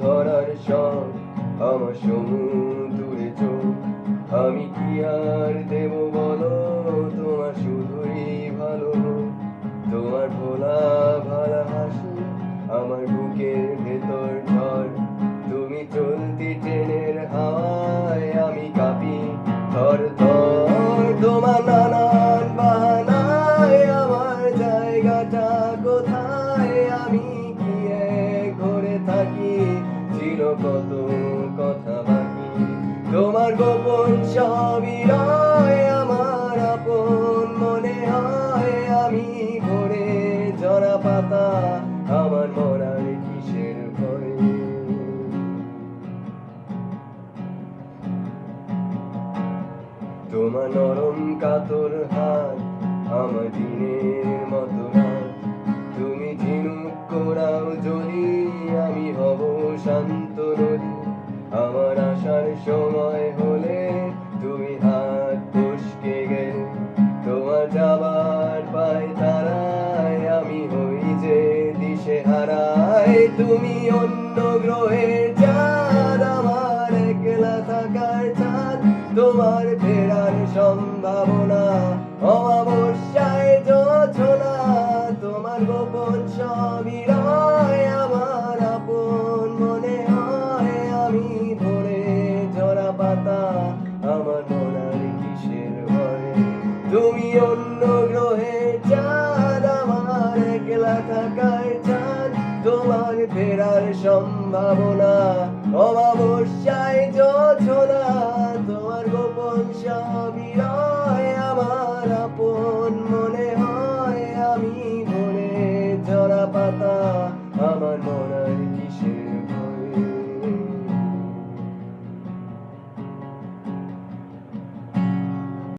ধরার শখ আমার সমুদ্রে চোখ। আমি কি আর দেব বলো তোমার শুধুই ভালো। তোমার ভোলা ভালা হাসি আমার বুকের ভেতর ঝড়। তুমি চলতি ট্রেনের হাওয়ায় আমি কাঁপি থর থর। তোমার নানান বাহানায় আমার জায়গাটা কোথায় আমি গিয়ে ঘরে থাকি ছিল কত কথা বাকি। তোমার গোপন সবই রয় আমার আপন মনে হয় আমি ভরে ঝরা পাতা আমার মরার কিসের ভয়। তোমার নরম কাতর হাত আমার দিনের মতো রাত। তুমি ঝিনুক কোড়াও যদি আমি হব শান্ত নদী। আমার আসার সময় হলে তুমি হাত ফসকে গেলে। তোমার যাবার পায় তারায় আমি হই যে দিশে হারায়। তুমি অন্য গ্রহের চাঁদ আমার একলা থাকার চাঁদ। তোমার ফেরার সম্ভাবনা অমাবস্যায় জোছনা। তোমার গোপন সবই রয় আমার আপন মনে হয় আমি ভরে ঝরা পাতা আমার মরার কিসের ভয়। তুমি অন্য গ্রহের চাঁদ আমার একলা থাকার চাঁদ। তোমার ফেরার সম্ভাবনা অমাবস্যায় জোছনা। তোমার গোপন সবই রয় আমার আপন মনে হয় আমি ভরে ঝরা পাতা